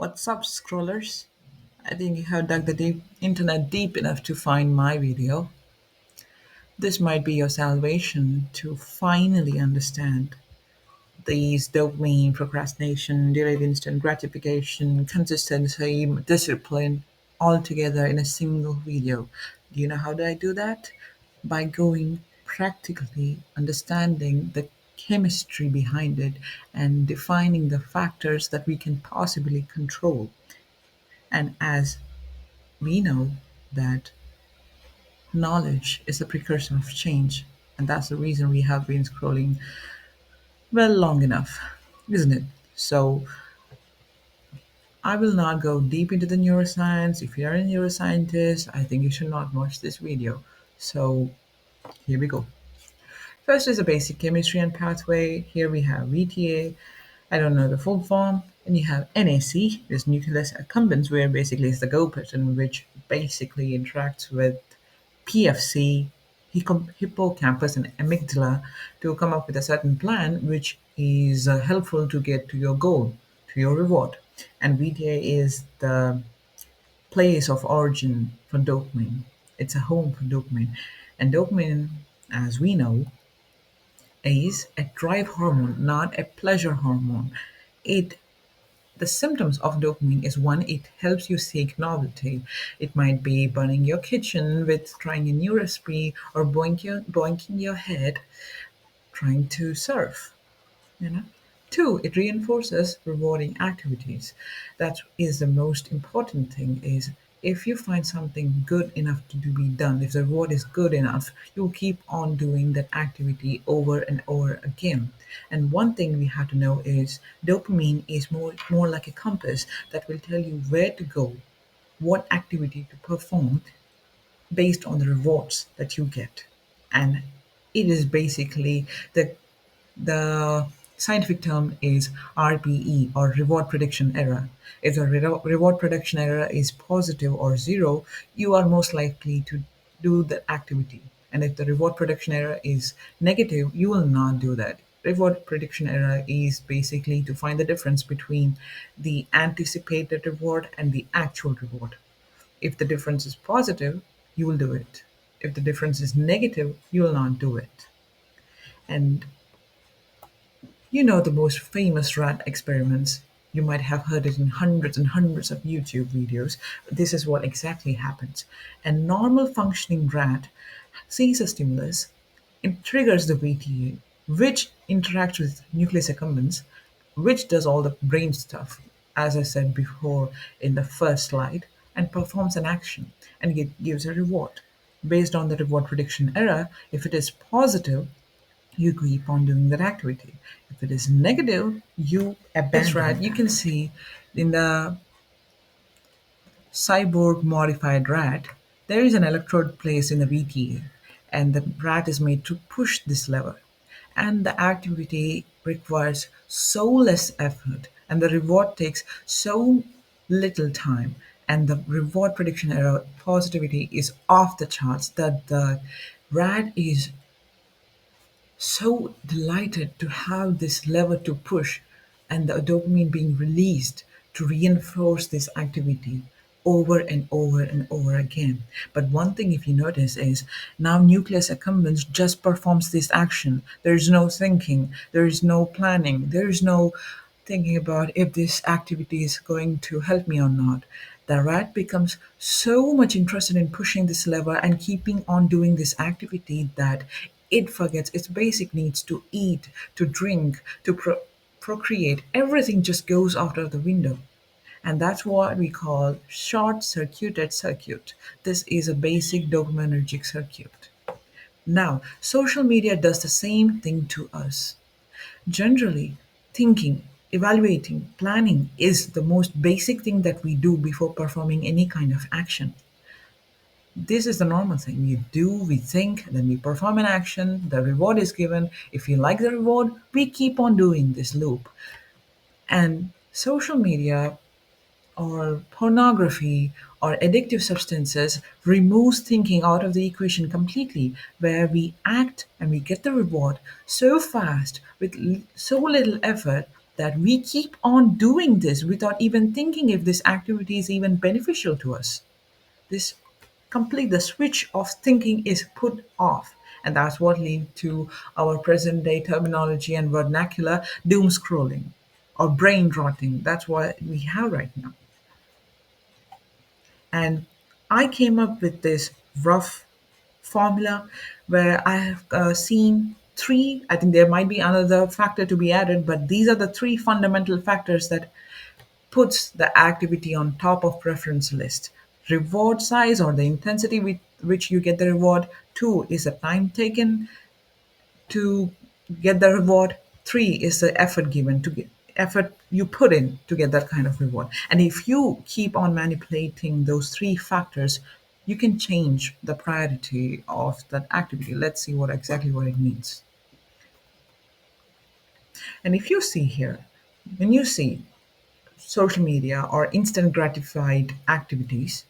What's up, scrollers? I think you have dug the internet deep enough to find my video. This might be your salvation to finally understand these dopamine, procrastination, delayed instant gratification, consistency, discipline, all together in a single video. Do you know how do I do that? By going practically understanding the chemistry behind it and defining the factors that we can possibly control. And as we know that knowledge is the precursor of change, and that's the reason we have been scrolling well long enough, isn't it? So I will not go deep into the neuroscience. If you're a neuroscientist, I think you should not watch this video. So here we go. First is the basic chemistry and pathway. Here we have VTA. I don't know the full form. And you have NAC, this nucleus accumbens, where basically it's the go pattern, which basically interacts with PFC, hippocampus, and amygdala to come up with a certain plan which is helpful to get to your goal, to your reward. And VTA is the place of origin for dopamine. It's a home for dopamine. And dopamine, as we know, is a drive hormone, not a pleasure hormone. It the symptoms of dopamine is one, it helps you seek novelty. It might be burning your kitchen with trying a new recipe or boinking your head trying to surf, you know. Two, it reinforces rewarding activities. That is the most important thing is if you find something good enough to be done, if the reward is good enough, you'll keep on doing that activity over and over again. And one thing we have to know is dopamine is more like a compass that will tell you where to go, what activity to perform based on the rewards that you get. And it is basically the scientific term is RPE, or reward prediction error. If the reward prediction error is positive or zero, you are most likely to do the activity. And if the reward prediction error is negative, you will not do that. Reward prediction error is basically to find the difference between the anticipated reward and the actual reward. If the difference is positive, you will do it. If the difference is negative, you will not do it. And you know the most famous rat experiments. You might have heard it in hundreds and hundreds of YouTube videos. This is what exactly happens. A normal functioning rat sees a stimulus, it triggers the VTA, which interacts with nucleus accumbens, which does all the brain stuff, as I said before in the first slide, and performs an action and it gives a reward. Based on the reward prediction error, if it is positive, you keep on doing that activity. If it is negative, you abandon. That's right. You can see in the cyborg modified rat, there is an electrode placed in the VTA, and the rat is made to push this lever. And the activity requires so less effort, and the reward takes so little time, and the reward prediction error positivity is off the charts that the rat is so delighted to have this lever to push and the dopamine being released to reinforce this activity over and over and over again. But one thing, if you notice, is now nucleus accumbens just performs this action. There is no thinking, there is no planning, there is no thinking about if this activity is going to help me or not. The rat becomes so much interested in pushing this lever and keeping on doing this activity that it forgets its basic needs to eat, to drink, to procreate. Everything just goes out of the window. And that's what we call short circuited circuit. This is a basic dopaminergic circuit. Now, social media does the same thing to us. Generally, thinking, evaluating, planning is the most basic thing that we do before performing any kind of action. This is the normal thing. We think, then we perform an action, the reward is given. If we like the reward, we keep on doing this loop. And social media or pornography or addictive substances removes thinking out of the equation completely, where we act and we get the reward so fast with so little effort that we keep on doing this without even thinking if this activity is even beneficial to us. This complete the switch of thinking is put off, and that's what leads to our present day terminology and vernacular, doom scrolling or brain rotting. That's what we have right now. And I came up with this rough formula where I have seen three. I think there might be another factor to be added, but these are the three fundamental factors that puts the activity on top of preference list. Reward size or the intensity with which you get the reward. Two is the time taken to get the reward. Three is the effort given to get effort you put in to get that kind of reward. And if you keep on manipulating those three factors, you can change the priority of that activity. Let's see what exactly what it means. And if you see here, when you see social media or instant gratified activities,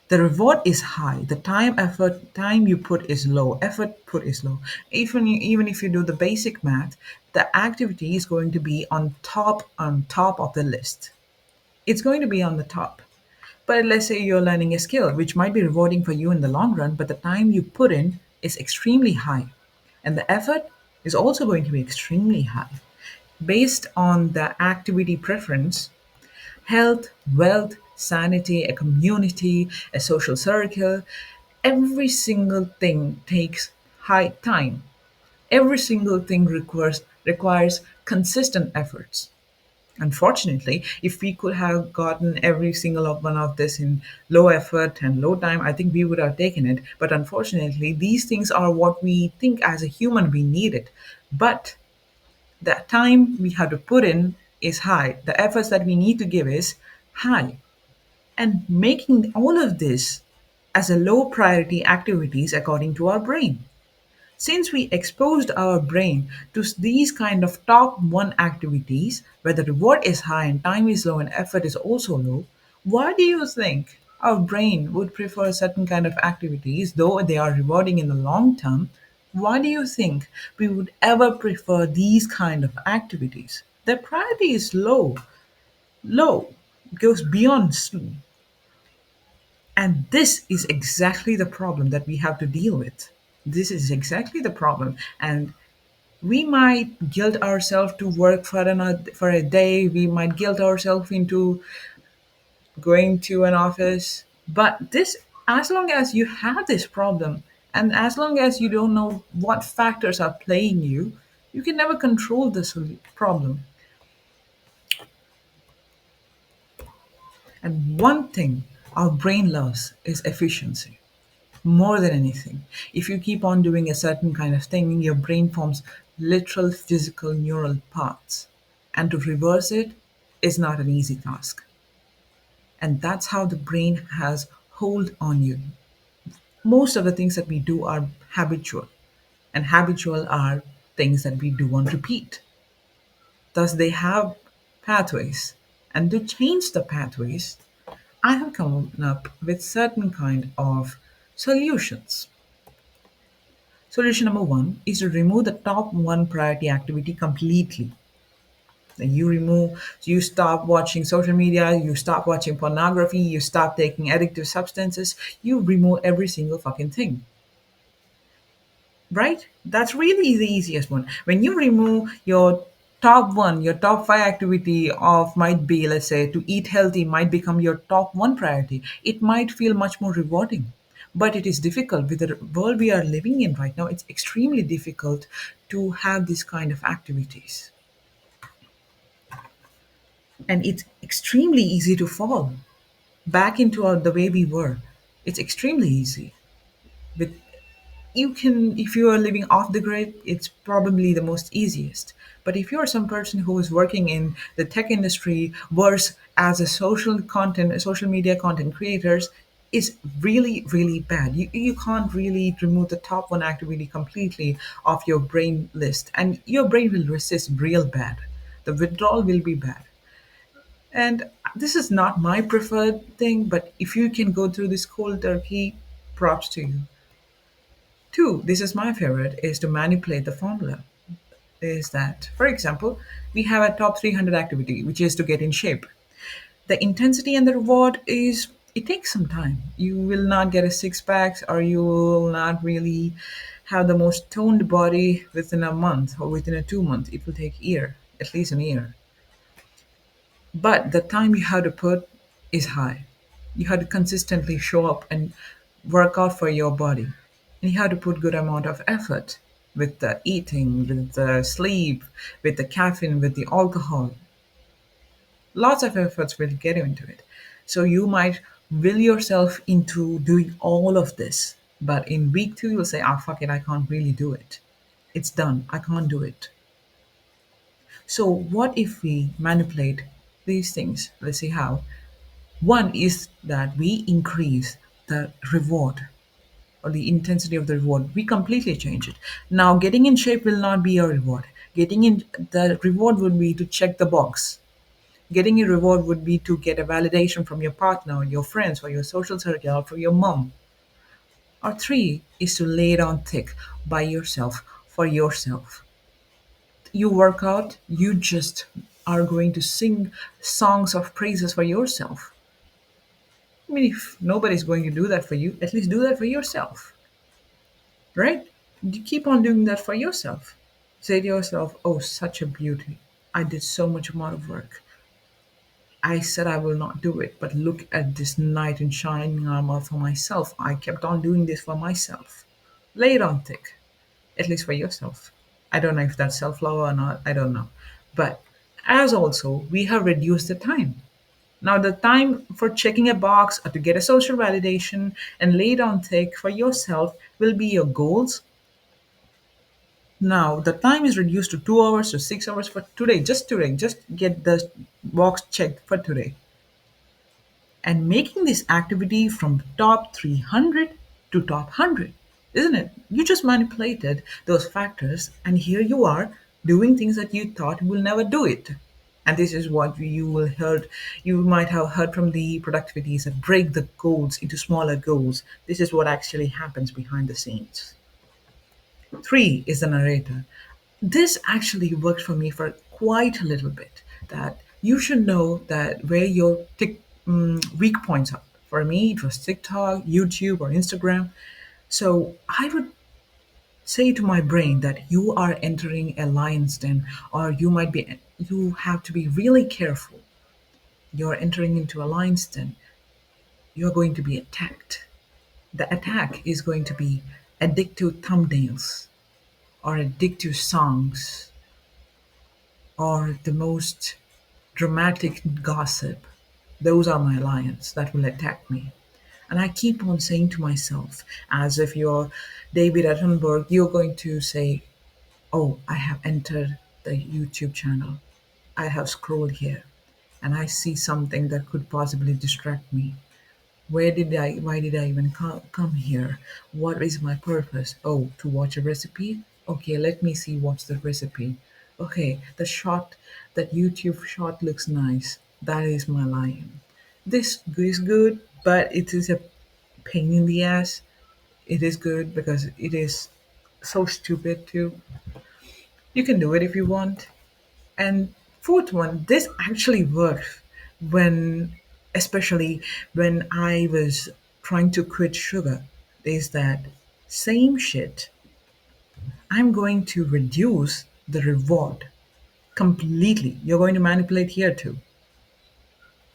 the reward is high, the time you put is low, effort put is low. Even if you do the basic math, the activity is going to be on top of the list. It's going to be on the top. But let's say you're learning a skill which might be rewarding for you in the long run, but the time you put in is extremely high, and the effort is also going to be extremely high. Based on the activity preference, health, wealth, sanity, a community, a social circle, every single thing takes high time. Every single thing requires consistent efforts. Unfortunately, if we could have gotten every single of one of this in low effort and low time, I think we would have taken it. But unfortunately, these things are what we think as a human we need it. But the time we have to put in is high. The efforts that we need to give is high. And making all of this as a low priority activities according to our brain. Since we exposed our brain to these kind of top one activities where the reward is high and time is low and effort is also low, why do you think our brain would prefer certain kind of activities though they are rewarding in the long term? Why do you think we would ever prefer these kind of activities? Their priority is low, goes beyond sleep. And this is exactly the problem that we have to deal with. This is exactly the problem. And we might guilt ourselves to work for a day. We might guilt ourselves into going to an office. But this, as long as you have this problem, and as long as you don't know what factors are playing you, you can never control this problem. And one thing our brain loves is efficiency. More than anything. If you keep on doing a certain kind of thing, your brain forms literal physical neural paths. And to reverse it is not an easy task. And that's how the brain has hold on you. Most of the things that we do are habitual, and habitual are things that we do on repeat. Thus, they have pathways. And to change the pathways, I have come up with certain kind of solutions. Solution number one is to remove the top one priority activity completely. You stop watching social media, you stop watching pornography, you stop taking addictive substances, you remove every single fucking thing. Right? That's really the easiest one. When you remove your top one, your top five activity of might be, let's say, to eat healthy might become your top one priority. It might feel much more rewarding. But it is difficult with the world we are living in right now. It's extremely difficult to have this kind of activities. And it's extremely easy to fall back into the way we were. It's extremely easy. With you can if you are living off the grid, it's probably the most easiest. But if you're some person who is working in the tech industry, works as a social media content creators, is really bad. You can't really remove the top one activity completely off your brain list, and your brain will resist real bad. The withdrawal will be bad. And this is not my preferred thing, but if you can go through this cold turkey, props to you. Two, this is my favorite, is to manipulate the formula. is that, for example, we have a top 300 activity, which is to get in shape. The intensity and the reward is, it takes some time. You will not get a six packs, or you will not really have the most toned body within a month or within a 2 month. It will take a year, at least a year. But the time you have to put is high. You have to consistently show up and work out for your body. And you have to put good amount of effort with the eating, with the sleep, with the caffeine, with the alcohol. Lots of efforts will get into it. So you might will yourself into doing all of this. But in week two, you'll say, ah, fuck it, I can't really do it. It's done. I can't do it. So what if we manipulate these things? Let's see how. One is that we increase the reward or the intensity of the reward. We completely change it. Now, getting in shape will not be your reward. Getting in the reward would be to check the box. Getting a reward would be to get a validation from your partner, or your friends, or your social circle, or from your mom. Or three is to lay it on thick by yourself for yourself. You work out, you just are going to sing songs of praises for yourself. I mean, if nobody's going to do that for you, at least do that for yourself, right? You keep on doing that for yourself. Say to yourself, oh, such a beauty. I did so much amount of work. I said I will not do it, but look at this knight in shining armor for myself. I kept on doing this for myself. Lay it on thick, at least for yourself. I don't know if that's self love or not, I don't know. But as also, we have reduced the time. Now, the time for checking a box or to get a social validation and lay it on thick for yourself will be your goals. Now, the time is reduced to 2 hours to 6 hours for today, just today. Just get the box checked for today. And making this activity from top 300 to top 100, isn't it? You just manipulated those factors, and here you are doing things that you thought you will never do it. And this is what you might have heard from the productivities that break the goals into smaller goals. This is what actually happens behind the scenes. Three is the narrator. This actually worked for me for quite a little bit. That you should know that where your weak points are. For me, it was TikTok, YouTube, or Instagram. So I would say to my brain that you are entering a lion's den, or you have to be really careful. You're entering into a lion's den. You're going to be attacked. The attack is going to be addictive thumbnails or addictive songs or the most dramatic gossip. Those are my lions that will attack me. And I keep on saying to myself, as if you're David Attenborough, you're going to say, oh, I have entered the YouTube channel. I have scrolled here and I see something that could possibly distract me. Why did I even come here? What is my purpose? Oh, to watch a recipe? Okay, let me see what's the recipe. Okay, that YouTube shot looks nice. That is my lion. This is good, but it is a pain in the ass. It is good because it is so stupid too. You can do it if you want. And fourth one, this actually works when, especially when I was trying to quit sugar, is that same shit. I'm going to reduce the reward completely. You're going to manipulate here too.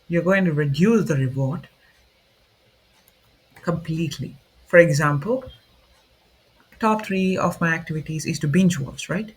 You're going to reduce the reward completely. For example, top three of my activities is to binge watch, right?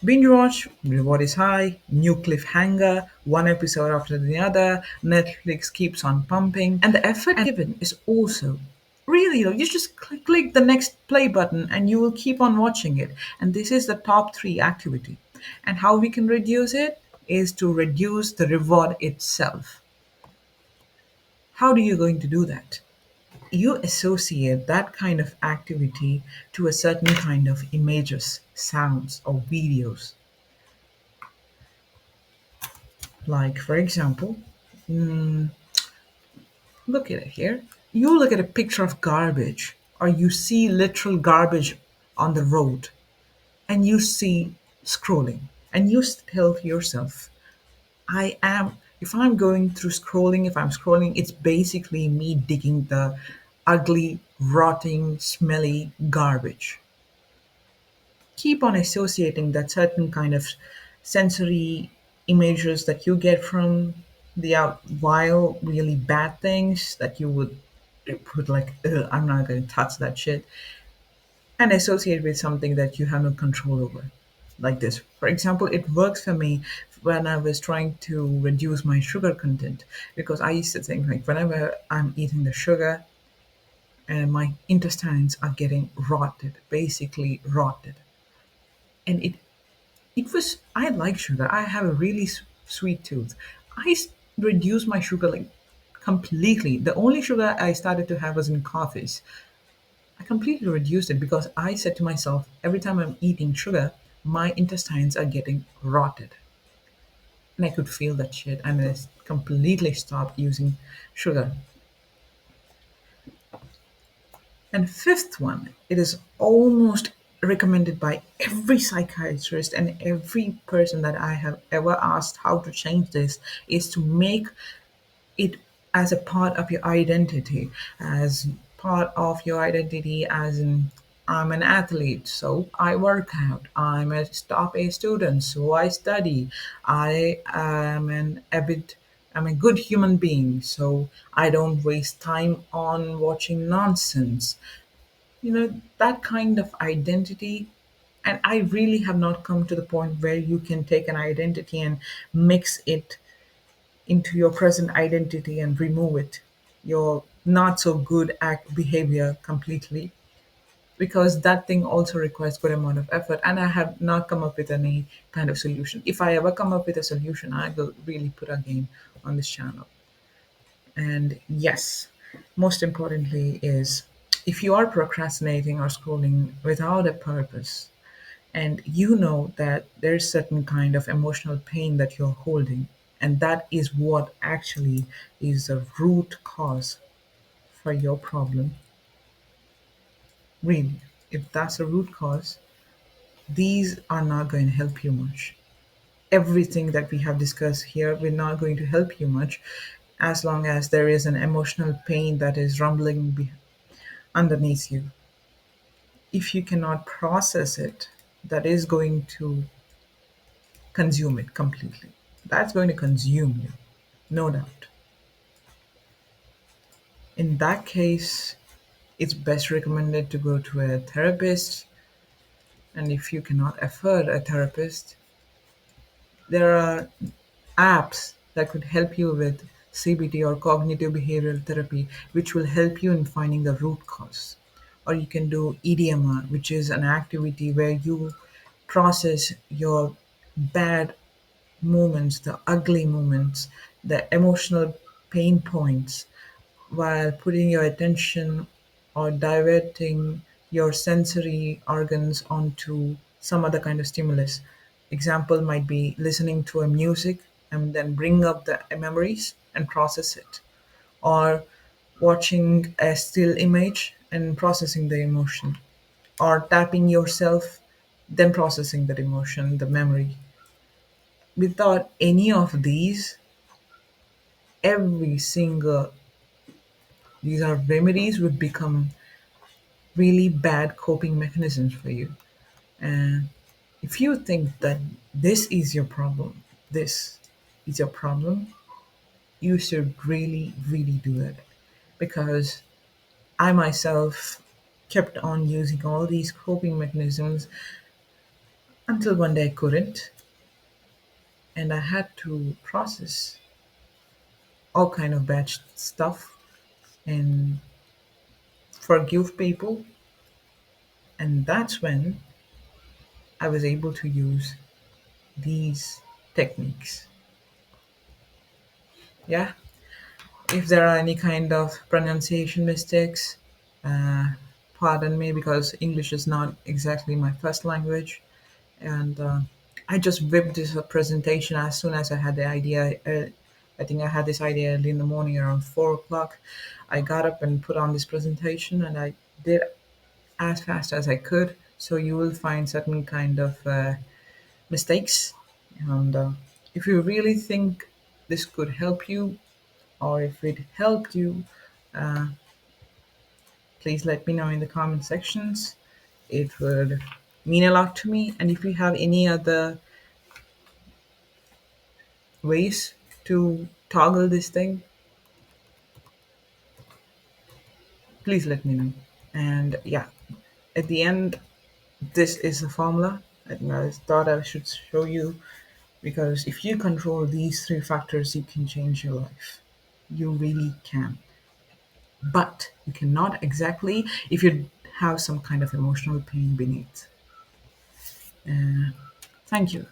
Binge watch, reward is high, new cliffhanger, one episode after the other, Netflix keeps on pumping, and the effort given is also really low. You just click the next play button and you will keep on watching it. And this is the top three activity. And how we can reduce it is to reduce the reward itself. How do you going to do that? You associate that kind of activity to a certain kind of images, sounds, or videos. Like, for example, look at it here. You look at a picture of garbage, or you see literal garbage on the road, and you see scrolling, and you tell yourself, I am, if I'm going through scrolling, if I'm scrolling, it's basically me digging the ugly, rotting, smelly garbage. Keep on associating that certain kind of sensory images that you get from the vile, really bad things that you would put like, "Ugh, I'm not going to touch that shit," and associate with something that you have no control over. Like this. For example, it works for me when I was trying to reduce my sugar content because I used to think like whenever I'm eating the sugar and my intestines are getting rotted, basically rotted. And it was, I like sugar. I have a really sweet tooth. Reduced my sugar like completely. The only sugar I started to have was in coffees. I completely reduced it because I said to myself, every time I'm eating sugar, my intestines are getting rotted. And I could feel that shit. And I completely stopped using sugar. And fifth one, it is almost recommended by every psychiatrist and every person that I have ever asked how to change this, is to make it as a part of your identity, as part of your identity as in, I'm an athlete, so I work out. I'm a top A student, so I study. I am an avid I'm a good human being, so I don't waste time on watching nonsense. That kind of identity. And I really have not come to the point where you can take an identity and mix it into your present identity and remove it, your not so good act behavior completely, because that thing also requires good amount of effort, and I have not come up with any kind of solution. If I ever come up with a solution, I will really put a game on this channel. And yes, most importantly is, if you are procrastinating or scrolling without a purpose, and you know that there's certain kind of emotional pain that you're holding, and that is what actually is the root cause for your problem, really, if that's a root cause, these are not going to help you much. Everything that we have discussed here, we're not going to help you much as long as there is an emotional pain that is rumbling underneath you. If you cannot process it, that is going to consume it completely. That's going to consume you, no doubt. In that case, it's best recommended to go to a therapist. And if you cannot afford a therapist, there are apps that could help you with CBT or cognitive behavioral therapy, which will help you in finding the root cause. Or you can do EDMR, which is an activity where you process your bad moments, the ugly moments, the emotional pain points, while putting your attention or diverting your sensory organs onto some other kind of stimulus. Example might be listening to a music and then bring up the memories and process it, or watching a still image and processing the emotion, or tapping yourself, then processing that emotion, the memory. Without any of every single these are remedies would become really bad coping mechanisms for you. And if you think that this is your problem, this is your problem, you should really, really do it. Because I myself kept on using all these coping mechanisms until one day I couldn't, and I had to process all kind of bad stuff and forgive people. And that's when I was able to use these techniques. Yeah, if there are any kind of pronunciation mistakes, uh, pardon me, because English is not exactly my first language. And I just whipped this presentation as soon as I had the idea. I think I had this idea early in the morning around 4 o'clock. I got up and put on this presentation, and I did as fast as I could. So you will find certain kind of mistakes. And if you really think this could help you, or if it helped you, uh, please let me know in the comment sections. It would mean a lot to me. And if you have any other ways to toggle this thing, please let me know. And yeah, at the end, this is the formula. And I thought I should show you because if you control these three factors, you can change your life. You really can. But you cannot exactly if you have some kind of emotional pain beneath. Uh, Thank you.